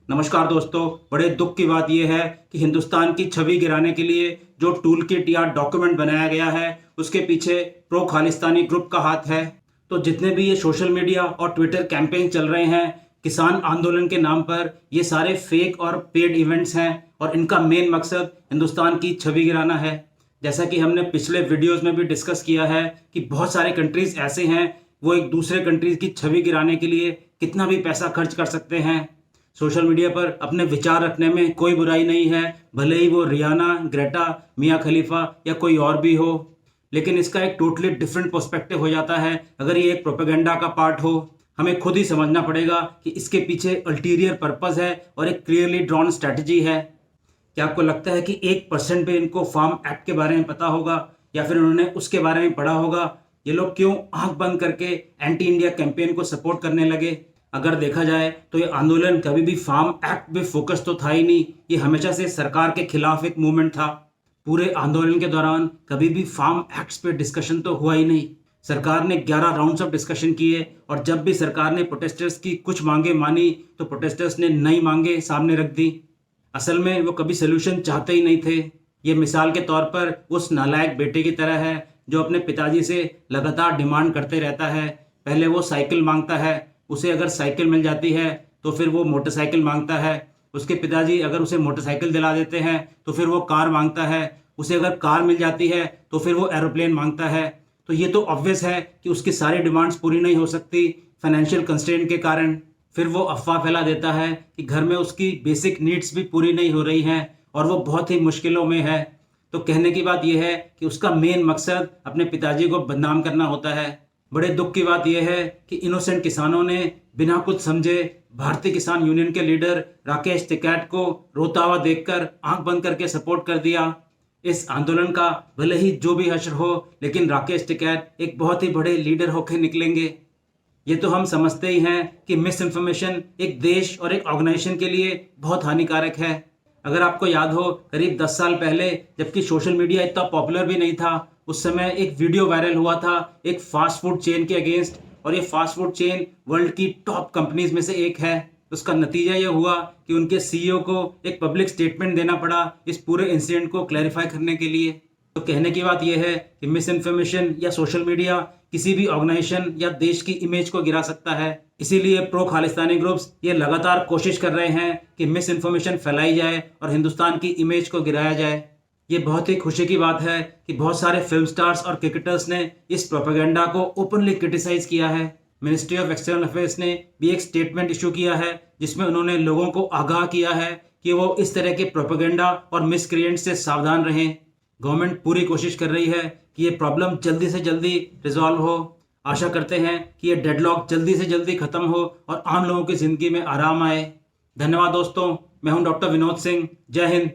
नमस्कार दोस्तों। बड़े दुख की बात यह है कि हिंदुस्तान की छवि गिराने के लिए जो टूल किट या डॉक्यूमेंट बनाया गया है उसके पीछे प्रो खालिस्तानी ग्रुप का हाथ है। तो जितने भी ये सोशल मीडिया और ट्विटर कैंपेन चल रहे हैं किसान आंदोलन के नाम पर, ये सारे फेक और पेड इवेंट्स हैं और इनका मेन मकसद हिंदुस्तान की छवि गिराना है। जैसा कि हमने पिछले वीडियोस में भी डिस्कस किया है कि बहुत सारे कंट्रीज ऐसे हैं वो एक दूसरे कंट्रीज की छवि गिराने के लिए कितना भी पैसा खर्च कर सकते हैं। सोशल मीडिया पर अपने विचार रखने में कोई बुराई नहीं है, भले ही वो रियाना, ग्रेटा, मियाँ खलीफा या कोई और भी हो। लेकिन इसका एक टोटली डिफरेंट पर्सपेक्टिव हो जाता है अगर ये एक प्रोपेगेंडा का पार्ट हो। हमें खुद ही समझना पड़ेगा कि इसके पीछे अल्टीरियर पर्पस है और एक क्लियरली ड्रॉन स्ट्रैटेजी है। क्या आपको लगता है कि 1% भी इनको फार्म एक्ट के बारे में पता होगा या फिर उन्होंने उसके बारे में पढ़ा होगा? ये लोग क्यों आंख बंद करके एंटी इंडिया कैंपेन को सपोर्ट करने लगे? अगर देखा जाए तो ये आंदोलन कभी भी फार्म एक्ट पे फोकस तो था ही नहीं, ये हमेशा से सरकार के खिलाफ एक मूवमेंट था। पूरे आंदोलन के दौरान कभी भी फार्म एक्ट्स पे डिस्कशन तो हुआ ही नहीं। सरकार ने 11 राउंड्स ऑफ डिस्कशन किए और जब भी सरकार ने प्रोटेस्टर्स की कुछ मांगे मानी तो प्रोटेस्टर्स ने नई मांगे सामने रख दी। असल में वो कभी सोल्यूशन चाहते ही नहीं थे। ये मिसाल के तौर पर उस नालायक बेटे की तरह है जो अपने पिताजी से लगातार डिमांड करते रहता है। पहले वो साइकिल मांगता है, उसे अगर साइकिल मिल जाती है तो फिर वो मोटरसाइकिल मांगता है। उसके पिताजी अगर उसे मोटरसाइकिल दिला देते हैं तो फिर वो कार मांगता है। उसे अगर कार मिल जाती है तो फिर वो एरोप्लेन मांगता है। तो ये तो ऑब्वियस है कि उसकी सारी डिमांड्स पूरी नहीं हो सकती फाइनेंशियल कंस्ट्रेंट के कारण। फिर वो अफवाह फैला देता है कि घर में उसकी बेसिक नीड्स भी पूरी नहीं हो रही हैं और वो बहुत ही मुश्किलों में है। तो कहने की बात यह है कि उसका मेन मकसद अपने पिताजी को बदनाम करना होता है। बड़े दुख की बात यह है कि इनोसेंट किसानों ने बिना कुछ समझे भारतीय किसान यूनियन के लीडर राकेश टिकैत को रोता हुआ देखकर आंख बंद करके सपोर्ट कर दिया। इस आंदोलन का भले ही जो भी हश्र हो, लेकिन राकेश टिकैत एक बहुत ही बड़े लीडर होकर निकलेंगे। ये तो हम समझते ही हैं कि मिस इन्फॉर्मेशन एक देश और एक ऑर्गेनाइजेशन के लिए बहुत हानिकारक है। अगर आपको याद हो, करीब 10 साल पहले जबकि सोशल मीडिया इतना पॉपुलर भी नहीं था, उस समय एक वीडियो वायरल हुआ था एक फास्ट फूड चेन के अगेंस्ट। और ये फास्ट फूड चेन वर्ल्ड की टॉप कंपनीज में से एक है। उसका नतीजा ये हुआ कि उनके सीईओ को एक पब्लिक स्टेटमेंट देना पड़ा इस पूरे इंसिडेंट को क्लैरिफाई करने के लिए। तो कहने की बात यह है कि मिस इन्फॉर्मेशन या सोशल मीडिया किसी भी ऑर्गेनाइजेशन या देश की इमेज को गिरा सकता है। इसीलिए प्रो खालिस्तानी ग्रुप्स ये लगातार कोशिश कर रहे हैं कि मिस इन्फॉर्मेशन फैलाई जाए और हिंदुस्तान की इमेज को गिराया जाए। ये बहुत ही खुशी की बात है कि बहुत सारे फिल्म स्टार्स और क्रिकेटर्स ने इस प्रोपेगेंडा को ओपनली क्रिटिसाइज किया है। मिनिस्ट्री ऑफ एक्सटर्नल अफेयर्स ने भी एक स्टेटमेंट इशू किया है जिसमें उन्होंने लोगों को आगाह किया है कि वो इस तरह के प्रोपेगेंडा और मिसक्रिएंट से सावधान रहें। गवर्नमेंट पूरी कोशिश कर रही है कि ये प्रॉब्लम जल्दी से जल्दी रिजॉल्व हो। आशा करते हैं कि ये डेडलॉक जल्दी से जल्दी खत्म हो और आम लोगों की जिंदगी में आराम आए। धन्यवाद दोस्तों। मैं हूं डॉक्टर विनोद सिंह। जय हिंद।